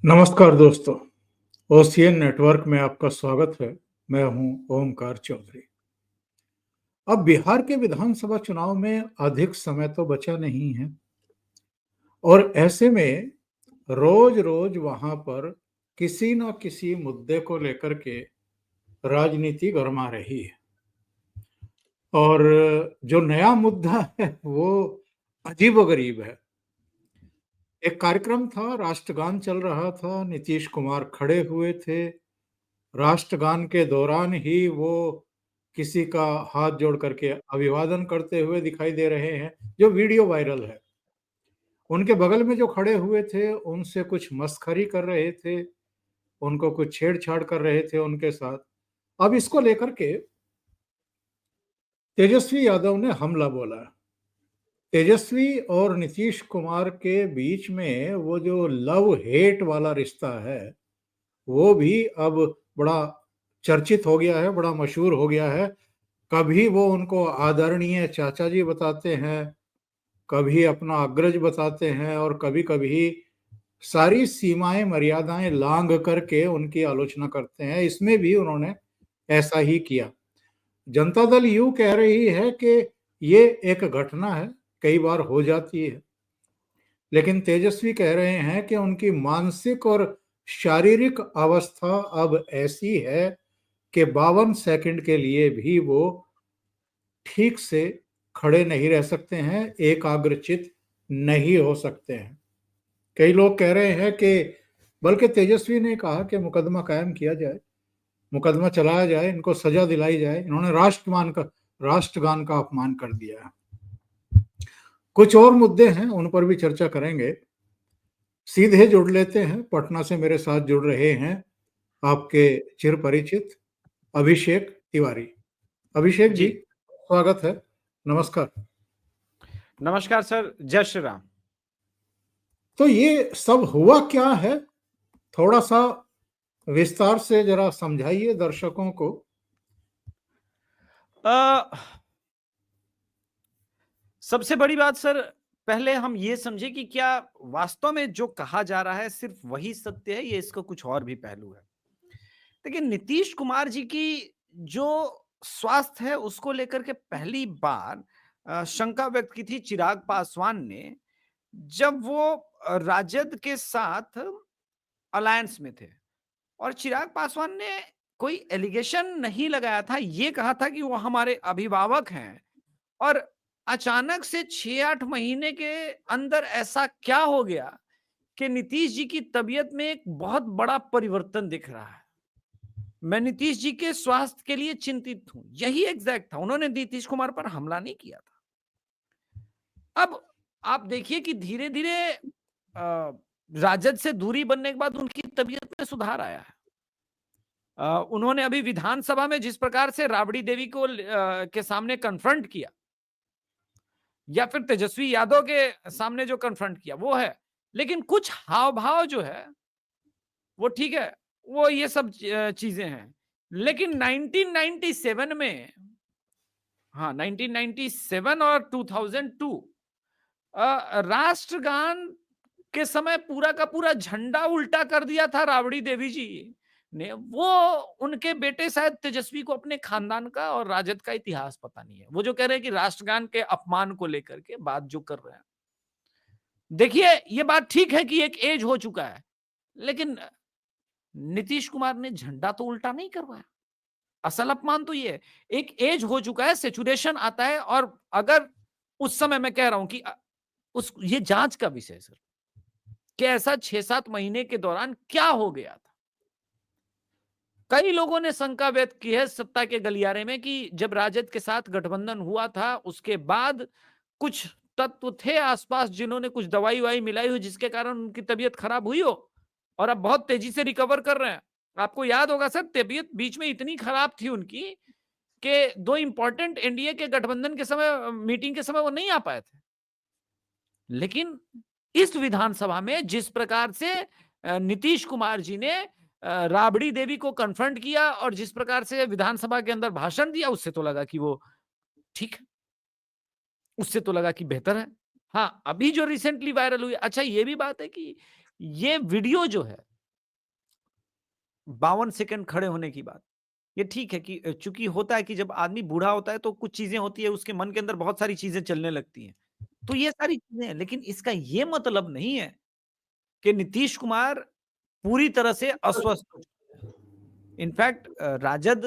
नमस्कार दोस्तों, ocean network में आपका स्वागत है। मैं हूं ओमकार चौधरी। अब बिहार के विधानसभा चुनाव में अधिक समय तो बचा नहीं है और ऐसे में रोज-रोज वहां पर किसी न किसी मुद्दे को लेकर के राजनीति गरमा रही है और जो नया मुद्दा है वो अजीबोगरीब है। एक कार्यक्रम था, राष्ट्रगान चल रहा था, नीतीश कुमार खड़े हुए थे। राष्ट्रगान के दौरान ही वो किसी का हाथ जोड़ करके अभिवादन करते हुए दिखाई दे रहे हैं, जो वीडियो वायरल है। उनके बगल में जो खड़े हुए थे, उनसे कुछ मस्खरी कर रहे थे, उनको कुछ छेड़-छाड़ कर रहे थे उनके साथ। अब इसको लेकर के तेजस्वी यादव ने हमला बोला। तेजस्वी और नीतीश कुमार के बीच में वो जो लव हेट वाला रिश्ता है, वो भी अब बड़ा चर्चित हो गया है, बड़ा मशहूर हो गया है। कभी वो उनको आदरणीय चाचा जी बताते हैं, कभी अपना अग्रज बताते हैं और कभी-कभी सारी सीमाएँ, मर्यादाएँ लाँघ करके उनकी आलोचना करते हैं। इसमें भी उन्होंने ऐसा ही किया। जनता दल यूँ कह रही है कि ये एक घटना है, कई बार हो जाती है। लेकिन तेजस्वी कह रहे हैं कि उनकी मानसिक और शारीरिक अवस्था अब ऐसी है कि 52 सेकंड के लिए भी वो ठीक से खड़े नहीं रह सकते हैं, एकाग्रचित्त नहीं हो सकते हैं। कई लोग कह रहे हैं कि बल्कि तेजस्वी ने कहा कि मुकदमा कायम किया जाए, मुकदमा चलाया जाए, इनको सजा दिलाई जाए। इन्होंने राष्ट्रगान का अपमान कर दिया है। कुछ और मुद्दे हैं, उन पर भी चर्चा करेंगे। सीधे जुड़ लेते हैं, पटना से मेरे साथ जुड़ रहे हैं आपके चिरपरिचित अभिषेक तिवारी। अभिषेक जी, जी, स्वागत है। नमस्कार। नमस्कार सर, जय श्री राम। तो ये सब हुआ क्या है? थोड़ा-सा विस्तार से ज़रा समझाइए दर्शकों को। अ, सबसे बड़ी बात सर, पहले हम ये समझें कि क्या वास्तव में जो कहा जा रहा है सिर्फ वही सत्य है या इसका कुछ और भी पहलू है? देखिए, नीतीश कुमार जी की जो स्वास्थ्य है उसको लेकर के पहली बार शंका व्यक्त की थी चिराग पासवान ने, जब वो राजद के साथ अलायंस में थे। और चिराग पासवान ने कोई एलिगेशन नहीं लगाया था, ये कहा था कि वो हमारे अभिभावक हैं और अचानक से 6-8 महीने के अंदर ऐसा क्या हो गया कि नीतीश जी की तबीयत में एक बहुत बड़ा परिवर्तन दिख रहा है। मैं नीतीश जी के स्वास्थ्य के लिए चिंतित हूं, यही एग्जैक्ट था। उन्होंने नीतीश कुमार पर हमला नहीं किया था। अब आप देखिए कि धीरे धीरे राजद से दूरी बनने के बाद उनकी तबीयत में सुधार आया है। उन्होंने अभी विधानसभा में जिस प्रकार से राबड़ी देवी को के सामने कन्फ्रंट किया, या फिर तेजस्वी यादव के सामने जो कन्फ्रंट किया वो है, लेकिन कुछ हाव भाव जो है वो ठीक है, वो ये सब चीजें हैं। लेकिन 1997 में, हाँ 1997 और 2002 राष्ट्रगान के समय पूरा का पूरा झंडा उल्टा कर दिया था राबड़ी देवी जी ने। वो उनके बेटे शायद तेजस्वी को अपने खानदान का और राजद का इतिहास पता नहीं है। वो जो कह रहे हैं कि राष्ट्रगान के अपमान को लेकर के बात जो कर रहे हैं, देखिए ये बात ठीक है कि एक एज हो चुका है, लेकिन नीतीश कुमार ने झंडा तो उल्टा नहीं करवाया। असल अपमान तो ये है, एक एज हो चुका है, सेचुरेशन आता है। और अगर उस समय मैं कह रहा हूं कि उस ये जांच का विषय है सर, कि ऐसा 6-7 महीने के दौरान क्या हो गया था। कई लोगों ने शंका व्यक्त की है सत्ता के गलियारे में कि जब राजद के साथ गठबंधन हुआ था उसके बाद कुछ तत्व थे आसपास जिन्होंने कुछ दवाई वाई मिलाई हो, जिसके कारण उनकी तबीयत खराब हुई हो, और अब बहुत तेजी से रिकवर कर रहे हैं। आपको याद होगा सर, तबीयत बीच में इतनी खराब थी उनकी कि 2 इंपॉर्टेंट एनडीए के गठबंधन के समय मीटिंग के समय वो नहीं आ पाए थे। लेकिन इस विधानसभा में जिस प्रकार से नीतीश कुमार जी ने राबड़ी देवी को कन्फ्रंट किया और जिस प्रकार से विधानसभा के अंदर भाषण दिया, उससे तो लगा कि वो ठीक है, उससे तो लगा कि बेहतर है। हाँ, अभी जो रिसेंटली वायरल हुई, अच्छा ये भी बात है कि ये वीडियो जो है 52 सेकंड खड़े होने की बात। ये ठीक है कि चूंकि होता है कि जब आदमी बूढ़ा होता है तो कुछ चीजें होती है, उसके मन के अंदर बहुत सारी चीजें चलने लगती हैं। तो ये सारी चीजें हैं, लेकिन इसका ये मतलब नहीं है कि नीतीश कुमार पूरी तरह से अस्वस्थ हो चुके हैं। इनफैक्ट राजद,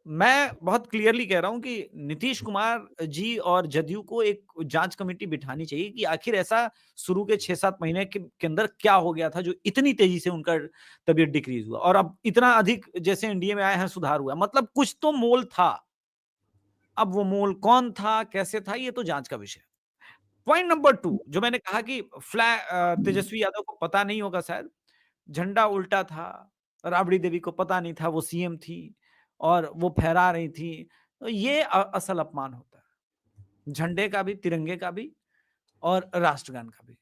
मैं बहुत क्लियरली कह रहा हूं कि नीतीश कुमार जी और जदयू को एक जांच कमेटी बिठानी चाहिए कि आखिर ऐसा शुरू के 6-7 महीने के अंदर क्या हो गया था जो इतनी तेजी से उनका तबीयत डिक्रीज हुआ और अब इतना अधिक जैसे एनडीए में आए हैं सुधार हुआ। मतलब कुछ तो मोल था। अब वो मोल कौन था, कैसे था, ये तो जांच का विषय है। पॉइंट नंबर 2 जो मैंने कहा कि तेजस्वी यादव को पता नहीं होगा शायद, झंडा उल्टा था, राबड़ी देवी को पता नहीं था वो सीएम थी और वो फहरा रही थी। तो ये असल अपमान होता है, झंडे का भी, तिरंगे का भी और राष्ट्रगान का भी।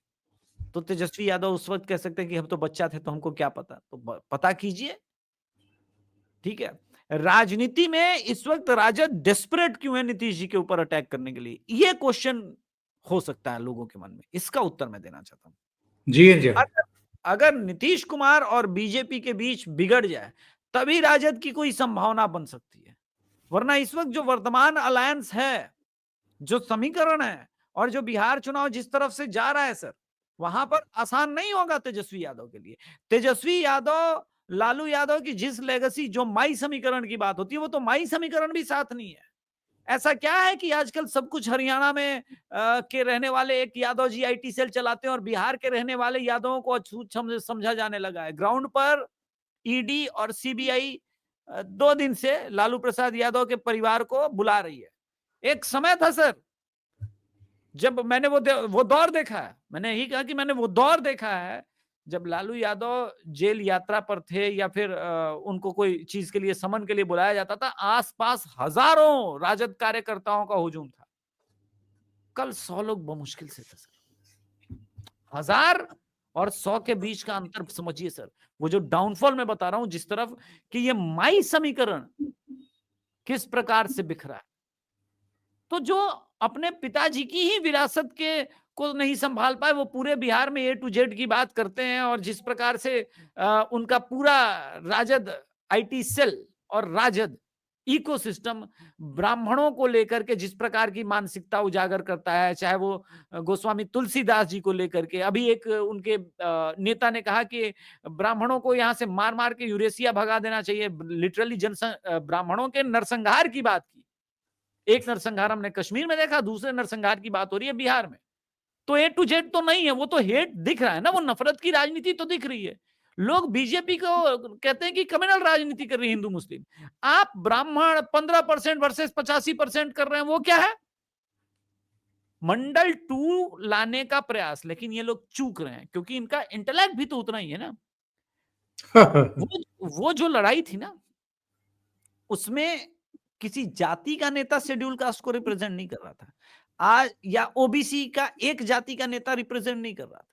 तो तेजस्वी यादव उस वक्त कह सकते हैं कि हम तो बच्चा थे तो हमको क्या पता, तो पता कीजिए। ठीक है, राजनीति में इस वक्त राजद डेस्परेट क्यों है नीतीश जी के ऊपर अटैक करने के लिए, ये क्वेश्चन हो सकता है लोगों के मन में। इसका उत्तर मैं देना चाहता हूं। जी जी। अगर अगर नीतीश कुमार और बीजेपी के बीच बिगड़ जाए तभी राजद की कोई संभावना बन सकती है, वरना इस वक्त जो वर्तमान अलायंस है, जो समीकरण है और जो बिहार चुनाव जिस तरफ से जा रहा है सर, वहां पर आसान नहीं होगा तेजस्वी यादव के लिए। तेजस्वी यादव, लालू यादव की जिस लेगेसी, जो माई समीकरण की बात होती है, वो तो माई समीकरण भी साथ नहीं है। ऐसा क्या है कि आजकल सब कुछ हरियाणा में के रहने वाले एक यादव जी आईटी सेल चलाते हैं और बिहार के रहने वाले यादवों को अछूत समझा जाने लगा है। ग्राउंड पर ईडी और सीबीआई 2 दिन से लालू प्रसाद यादव के परिवार को बुला रही है। एक समय था सर जब मैंने वो दौर देखा है, मैंने यही कहा कि मैंने वो दौर देखा है जब लालू यादव जेल यात्रा पर थे या फिर उनको कोई चीज के लिए, समन के लिए बुलाया जाता था, आसपास हजारों राजद कार्यकर्ताओं का हुजूम था। कल 100 लोग बमुश्किल से थे सर। 1000 और 100 के बीच का अंतर समझिए सर। वो जो डाउनफॉल मैं बता रहा हूं जिस तरफ, कि ये माई समीकरण किस प्रकार से बिखरा है। तो जो अपने पिताजी की ही विरासत के को नहीं संभाल पाए, वो पूरे बिहार में A to Z की बात करते हैं। और जिस प्रकार से उनका पूरा राजद आईटी सेल और राजद इकोसिस्टम ब्राह्मणों को लेकर के जिस प्रकार की मानसिकता उजागर करता है, चाहे वो गोस्वामी तुलसीदास जी को लेकर के, अभी एक उनके नेता ने कहा कि ब्राह्मणों को यहाँ से मार मार के यूरेशिया भगा देना चाहिए। लिटरली ब्राह्मणों के नरसंहार की बात की। एक नरसंहार हमने कश्मीर में देखा, दूसरे नरसंहार की बात हो रही है बिहार में। तो A to Z तो नहीं है, वो तो हेट दिख रहा है ना, वो नफरत की राजनीति तो दिख रही है। लोग बीजेपी को कहते हैं कि कम्युनल राजनीति कर रही है हिंदू मुस्लिम। आप ब्राह्मण 15% वर्सेस 85% कर रहे हैं, वो क्या है? मंडल 2 लाने का प्रयास। लेकिन ये लोग चूक रहे हैं क्योंकि इनका इंटेलेक्ट भी तो उतना ही है ना। वो जो लड़ाई थी ना, उसमें किसी जाति का नेता शेड्यूल कास्ट को रिप्रेजेंट नहीं कर रहा था आज, या ओबीसी का एक जाति का नेता रिप्रेजेंट नहीं कर रहा था।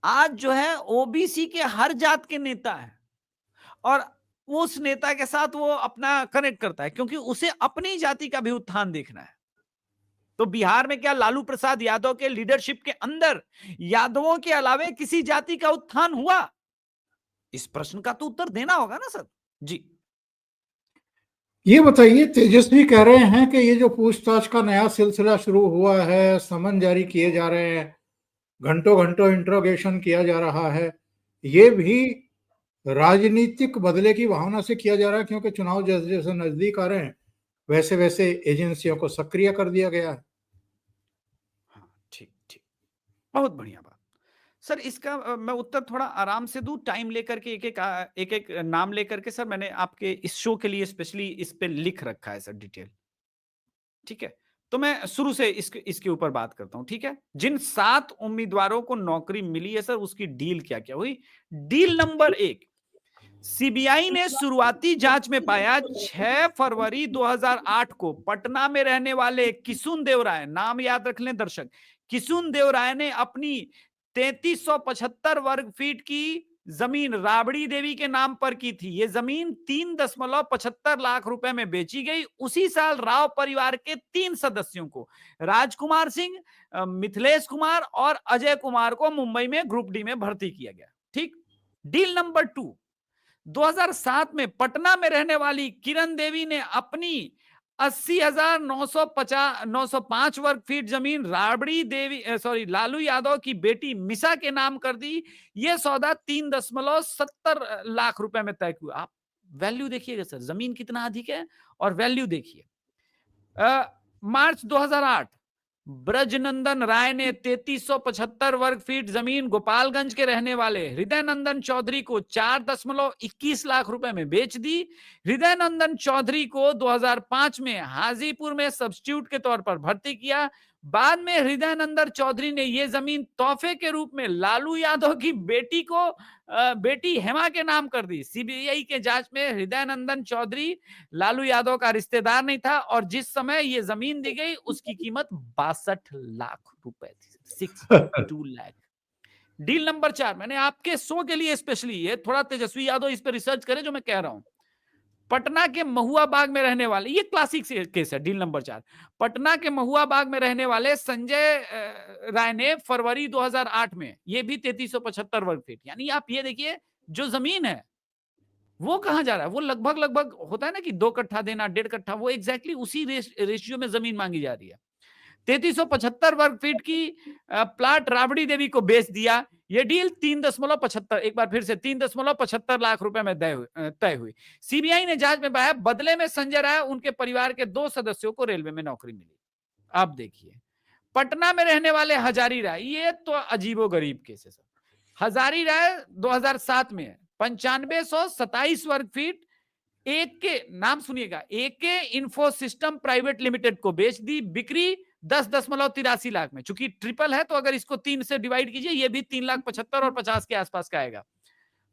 आज जो है ओबीसी के हर जात के नेता है और उस नेता के साथ वो अपना कनेक्ट करता है क्योंकि उसे अपनी जाति का भी उत्थान देखना है। तो बिहार में क्या लालू प्रसाद यादव के लीडरशिप के अंदर यादवों के अलावे किसी जाति का उत्थान हुआ? इस प्रश्न का तो उत्तर देना होगा ना सर। जी, ये बताइए, तेजस्वी कह रहे हैं कि ये जो पूछताछ का नया सिलसिला शुरू हुआ है, समन जारी किए जा रहे हैं, घंटों घंटों इंट्रोगेशन किया जा रहा है, ये भी राजनीतिक बदले की भावना से किया जा रहा है क्योंकि चुनाव जैसे जैसे नजदीक आ रहे हैं वैसे वैसे एजेंसियों को सक्रिय कर दिया गया है। हाँ, ठीक ठीक, बहुत बढ़िया बात सर। इसका मैं उत्तर थोड़ा आराम से दूं, टाइम लेकर के, एक एक नाम लेकर के। सर मैंने आपके इस शो के लिए स्पेशली इस पे लिख रखा है सर डिटेल। ठीक है, तो मैं शुरू से इसके ऊपर बात करता हूं। ठीक है, जिन 7 उम्मीदवारों को नौकरी मिली है सर, उसकी डील क्या क्या हुई। डील नंबर 1, सीबीआई ने शुरुआती जांच में पाया 6 फरवरी 2008 को पटना में रहने वाले किशुन देव राय, नाम याद रख लें दर्शक, किशुन देव राय ने अपनी 3375 वर्ग फीट की जमीन राबड़ी देवी के नाम पर की थी। यह जमीन 3.75 लाख रुपए में बेची गई। उसी साल राव परिवार के 3 सदस्यों को, राजकुमार सिंह, मिथिलेश कुमार और अजय कुमार को मुंबई में ग्रुप डी में भर्ती किया गया। ठीक। डील नंबर 2, 2007 में पटना में रहने वाली किरण देवी ने अपनी 80,905 वर्ग फीट जमीन राबड़ी देवी लालू यादव की बेटी मिसा के नाम कर दी। यह सौदा 3.70 लाख रुपए में तय हुआ। आप वैल्यू देखिएगा सर, जमीन कितना अधिक है और वैल्यू देखिए। मार्च 2008 ब्रजनंदन राय ने 3375 वर्ग फीट जमीन गोपालगंज के रहने वाले हृदय नंदन चौधरी को 4.21 लाख रुपए में बेच दी। हृदय नंदन चौधरी को 2005 में हाजीपुर में सब्स्टिट्यूट के तौर पर भर्ती किया। बाद में हृदय नंदन चौधरी ने यह जमीन तोहफे के रूप में लालू यादव की बेटी हेमा के नाम कर दी। सीबीआई के जांच में हृदय नंदन चौधरी लालू यादव का रिश्तेदार नहीं था और जिस समय ये जमीन दी गई उसकी कीमत 62 लाख रुपए थी। 62 लाख। डील नंबर 4, मैंने आपके शो के लिए स्पेशली, ये थोड़ा तेजस्वी यादव इस पर रिसर्च करें जो मैं कह रहा हूं। पटना के महुआ बाग में रहने वाले, ये क्लासिक केस है, डील नंबर 4। पटना के महुआ बाग में रहने वाले संजय राय ने फरवरी 2008 में, ये भी 3375 वर्ग फीट, यानी आप ये देखिए जो जमीन है वो कहां जा रहा है, वो लगभग होता है ना कि 2 कट्ठा देना, 1.5 कट्ठा, वो एग्जैक्टली उसी रेशियो में जमीन मांगी जा रही है। 3375 वर्ग फीट की प्लाट राबड़ी देवी को बेच दिया। यह डील 3.75, एक बार फिर से 3.75 लाख रुपए में तय हुई। सीबीआई ने जांच में पाया बदले में संजय राय उनके परिवार के 2 सदस्यों को रेलवे में नौकरी मिली। आप देखिए, पटना में रहने वाले हजारी राय, ये तो अजीबोगरीब केस है सर। हजारी राय 2007 में 9527 वर्ग फीट एक के नाम सुनिएगा, एक के इन्फो सिस्टम प्राइवेट लिमिटेड को बेच दी। बिक्री 10.83 लाख में, चूंकि ट्रिपल है तो अगर इसको 3 से डिवाइड कीजिए ये भी 3,75,000 और 50 के आसपास का आएगा,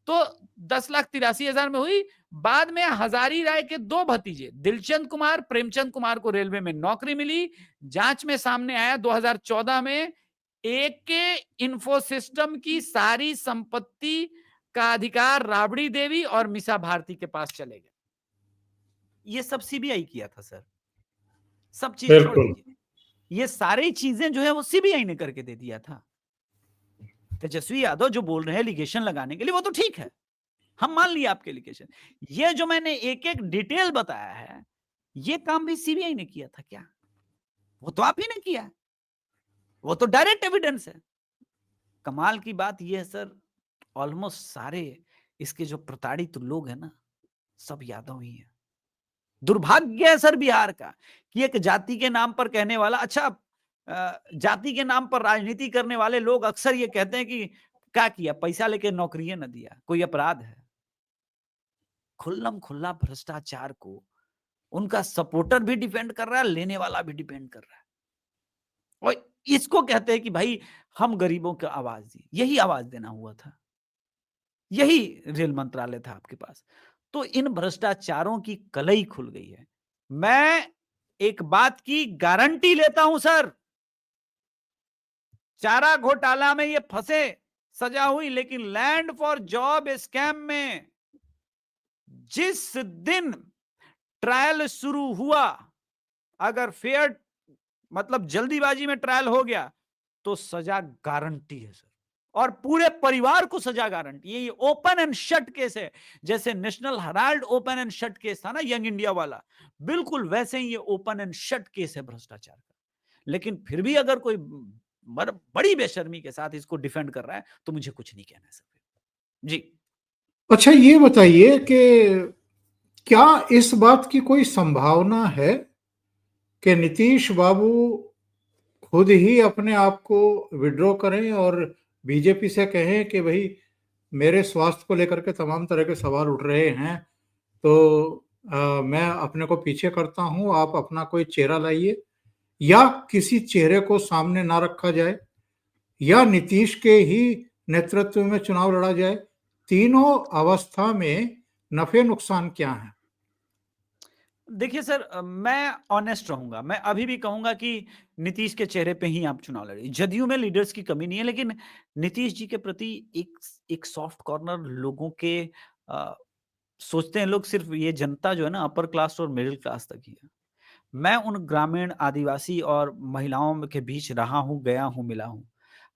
तो 10,83,000 में हुई। बाद में हजारी राय के 2 भतीजे दिलचंद कुमार, प्रेमचंद कुमार को रेलवे में नौकरी मिली। जांच में सामने आया 2014 में एक के इन्फो सिस्टम की सारी संपत्ति का अधिकार राबड़ी देवी और मिसा भारती के पास चले गए। ये सब सीबीआई किया था सर, सब चीज छोड़ दीजिए, ये सारी चीजें जो है वो सीबीआई ने करके दे दिया था। तेजस्वी यादव जो बोल रहे हैं एलिगेशन लगाने के लिए, वो तो ठीक है, हम मान लिए आपके एलिगेशन। ये जो मैंने एक एक डिटेल बताया है, ये काम भी सीबीआई ने किया था क्या? वो तो आप ही ने किया है, वो तो डायरेक्ट एविडेंस है। कमाल की बात यह है सर, ऑलमोस्ट सारे इसके जो प्रताड़ित लोग हैं ना, सब यादव ही है। दुर्भाग्य है सर बिहार का कि एक जाति के नाम पर कहने वाला, अच्छा जाति के नाम पर राजनीति करने वाले लोग अक्सर ये कहते हैं कि क्या किया, पैसा लेके नौकरी न दिया, कोई अपराध है। खुल्लम खुल्ला भ्रष्टाचार को उनका सपोर्टर भी डिफेंड कर रहा है, लेने वाला भी डिफेंड कर रहा है, और इसको कहते हैं कि भाई हम गरीबों की आवाज दी। यही आवाज देना हुआ था, यही रेल मंत्रालय था आपके पास। तो इन भ्रष्टाचारों की कलई खुल गई है। मैं एक बात की गारंटी लेता हूं सर, चारा घोटाला में ये फंसे, सजा हुई, लेकिन लैंड फॉर जॉब स्कैम में जिस दिन ट्रायल शुरू हुआ, अगर फेयर मतलब जल्दीबाजी में ट्रायल हो गया तो सजा गारंटी है सर, और पूरे परिवार को सजा गारंटी। ये ओपन एंड शट केस है, जैसे national Herald open and shut case था ना यंग इंडिया वाला, बिल्कुल वैसे ही ये ओपन एंड शट केस है भ्रष्टाचार का। लेकिन फिर भी अगर कोई बड़ी बेशर्मी के साथ इसको डिफेंड कर रहा है तो मुझे कुछ नहीं कहना है सर जी। अच्छा, ये बताइए कि क्या इस बात की कोई संभावना है कि नीतीश बाबू खुद ही अपने आप को विड्रॉ करें और बीजेपी से कहें कि भाई मेरे स्वास्थ्य को लेकर के तमाम तरह के सवाल उठ रहे हैं, तो मैं अपने को पीछे करता हूं, आप अपना कोई चेहरा लाइए, या किसी चेहरे को सामने ना रखा जाए, या नीतीश के ही नेतृत्व में चुनाव लड़ा जाए? तीनों अवस्था में नफे नुकसान क्या है? देखिए सर, मैं ऑनेस्ट रहूंगा, मैं अभी भी कहूंगा कि नीतीश के चेहरे पे ही आप चुनाव लड़िए। जदयू में लीडर्स की कमी नहीं है, लेकिन नीतीश जी के प्रति एक सॉफ्ट कॉर्नर लोगों के सोचते हैं लोग, सिर्फ ये जनता जो है ना अपर क्लास और मिडिल क्लास तक ही है। मैं उन ग्रामीण आदिवासी और महिलाओं के बीच रहा हूं, गया हूं, मिला हूं।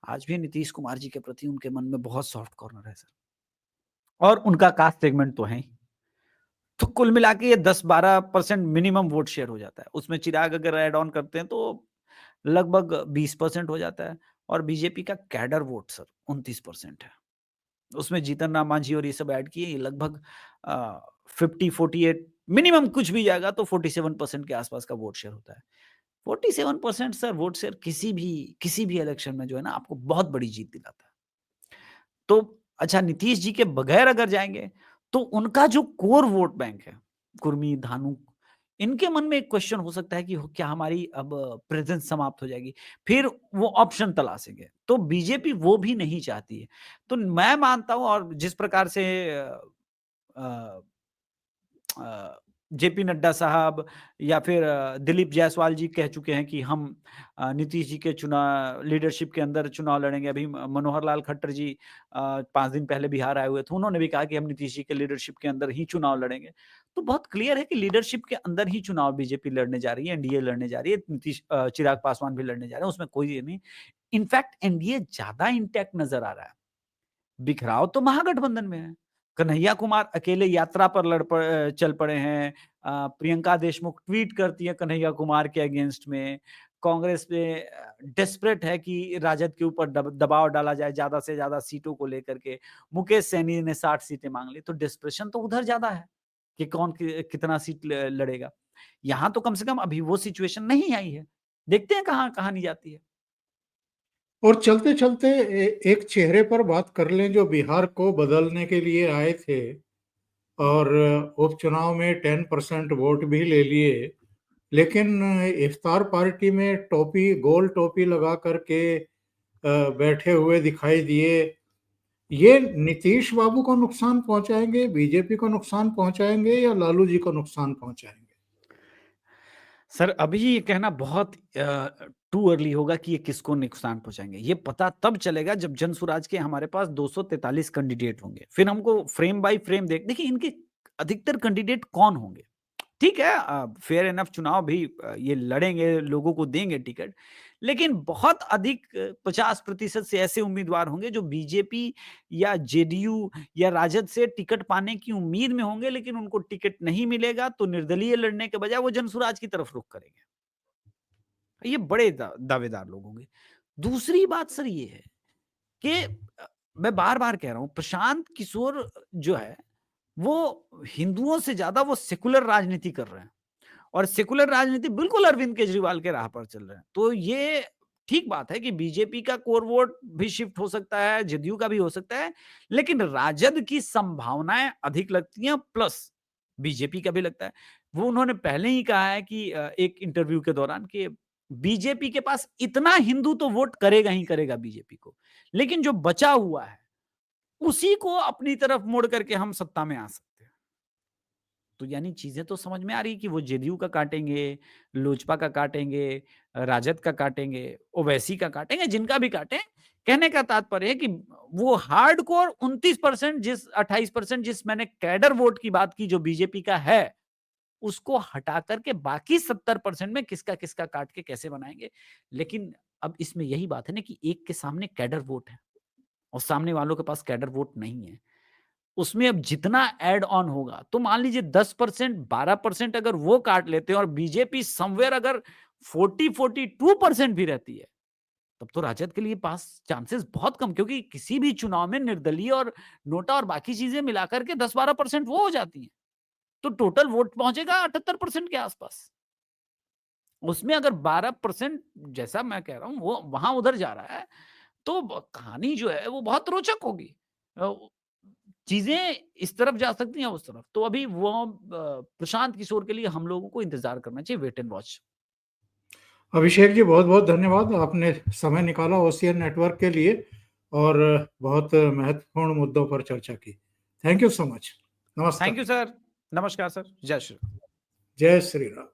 आज भी नीतीश कुमार जी के प्रति उनके मन में बहुत सॉफ्ट कॉर्नर है सर, और उनका कास्ट सेगमेंट तो है ही। तो कुल मिला के ये 10-12% मिनिमम वोट शेयर हो जाता है। उसमें चिराग अगर ऐड ऑन करते हैं तो लगभग 20% हो जाता है। और बीजेपी का कैडर वोट सर 29% है। उसमें जीतन राम मांझी और ये सब ऐड किए, ये लगभग 50-48 मिनिमम कुछ भी जाएगा तो 47% के आसपास का वोट शेयर होता है। 47% सर वोट शेयर किसी भी इलेक्शन में जो है ना आपको बहुत बड़ी जीत दिलाता है। तो अच्छा, नीतीश जी के बगैर अगर जाएंगे तो उनका जो कोर वोट बैंक है, कुर्मी, धानुक, इनके मन में एक क्वेश्चन हो सकता है कि क्या हमारी अब प्रेजेंस समाप्त हो जाएगी, फिर वो ऑप्शन तलाशेंगे। तो बीजेपी वो भी नहीं चाहती है। तो मैं मानता हूं, और जिस प्रकार से अ, अ, जेपी नड्डा साहब या फिर दिलीप जायसवाल जी कह चुके हैं कि हम नीतीश जी के चुनाव लीडरशिप के अंदर चुनाव लड़ेंगे। अभी मनोहर लाल खट्टर जी 5 दिन पहले बिहार आए हुए थे, उन्होंने भी कहा कि हम नीतीश जी के लीडरशिप के अंदर ही चुनाव लड़ेंगे। तो बहुत क्लियर है कि लीडरशिप के अंदर ही चुनाव बीजेपी लड़ने जा रही है, एनडीए लड़ने जा रही है, चिराग पासवान भी लड़ने जा रहे हैं, उसमें कोई ये नहीं। इनफैक्ट एनडीए ज्यादा इंटैक्ट नजर आ रहा है। बिखराव तो महागठबंधन में है। कन्हैया कुमार अकेले यात्रा पर चल पड़े हैं। प्रियंका देशमुख ट्वीट करती है कन्हैया कुमार के अगेंस्ट में। कांग्रेस पे डेस्परेट है कि राजद के ऊपर दबाव डाला जाए ज्यादा से ज्यादा सीटों को लेकर के। मुकेश सहनी ने 60 सीटें मांग ली, तो डिस्प्रेशन तो उधर ज्यादा है कि कौन कितना सीट लड़ेगा। यहां तो कम से कम अभी वो सिचुएशन नहीं आई है। देखते हैं कहाँ कहानी जाती है। और चलते चलते एक चेहरे पर बात कर लें जो बिहार को बदलने के लिए आए थे और उपचुनाव में 10% वोट भी ले लिए, लेकिन इफ्तार पार्टी में टोपी, गोल टोपी लगा करके बैठे हुए दिखाई दिए। ये नीतीश बाबू को नुकसान पहुंचाएंगे, बीजेपी को नुकसान पहुंचाएंगे, या लालू जी को नुकसान पहुंचाएंगे? सर अभी ये कहना बहुत टू अर्ली होगा कि ये किसको नुकसान पहुंचाएंगे। ये पता तब चलेगा जब जन स्वराज के हमारे पास 243 कैंडिडेट होंगे, फिर हमको फ्रेम बाय फ्रेम देखिए इनके अधिकतर कैंडिडेट कौन होंगे। ठीक है, फेयर एनफ चुनाव भी ये लड़ेंगे, लोगों को देंगे टिकट, लेकिन बहुत अधिक 50% से ऐसे उम्मीदवार होंगे जो बीजेपी या जेडीयू या राजद से टिकट पाने की उम्मीद में होंगे, लेकिन उनको टिकट नहीं मिलेगा तो निर्दलीय लड़ने के बजाय वो जनसुराज की तरफ रुख करेंगे। ये बड़े दावेदार लोग होंगे। दूसरी बात सर ये है कि मैं बार बार कह रहा हूं, प्रशांत किशोर जो है वो हिंदुओं से ज्यादा वो सेकुलर राजनीति कर रहे हैं, और सेकुलर राजनीति बिल्कुल अरविंद केजरीवाल के राह पर चल रहे हैं। तो ये ठीक बात है कि बीजेपी का कोर वोट भी शिफ्ट हो सकता है, जदयू का भी हो सकता है, लेकिन राजद की संभावनाएं अधिक लगती हैं, प्लस बीजेपी का भी लगता है। वो उन्होंने पहले ही कहा है कि एक इंटरव्यू के दौरान कि बीजेपी के पास इतना हिंदू तो वोट करेगा ही करेगा बीजेपी को, लेकिन जो बचा हुआ है उसी को अपनी तरफ मोड़ करके हम सत्ता में आ सकते हैं। तो यानी चीजें तो समझ में आ रही कि वो जेडीयू का काटेंगे, लोजपा का काटेंगे, राजद का काटेंगे, ओवैसी का काटेंगे, जिनका भी काटें। कहने का तात्पर्य है कि वो हार्डकोर 29% जिस 28% जिस मैंने कैडर वोट की बात की जो बीजेपी का है, उसको हटा करके बाकी 70% में किसका किसका काट के कैसे बनाएंगे। लेकिन अब इसमें यही बात है ना कि एक के सामने कैडर वोट है और सामने वालों के पास कैडर वोट नहीं है। उसमें अब जितना ऐड ऑन होगा, तो मान लीजिए 10% 12% अगर वो काट लेते हैं और बीजेपी समवेयर अगर 40-42% भी रहती है, तब तो राजद के लिए पास चांसेस बहुत कम, क्योंकि किसी भी चुनाव में निर्दलीय और नोटा और बाकी चीजें मिलाकर के 10-12% वो हो जाती हैं। तो टोटल वोट पहुंचेगा 78% के आसपास। उसमें अगर 12% जैसा मैं कह रहा हूं वो वहां उधर जा रहा है, तो कहानी जो है वो बहुत रोचक होगी। चीजें इस तरफ जा सकती हैं उस तरफ। तो अभी वो प्रशांत किशोर के लिए हम लोगों को इंतजार करना चाहिए, wait and watch. Abhishek ji, बहुत बहुत धन्यवाद, आपने समय निकाला ओसीएन नेटवर्क के लिए और बहुत महत्वपूर्ण मुद्दों पर चर्चा की। Thank you so much. Thank नमस्कार। You sir. नमस्कार सर। जय श्री राम। जय श्री राम।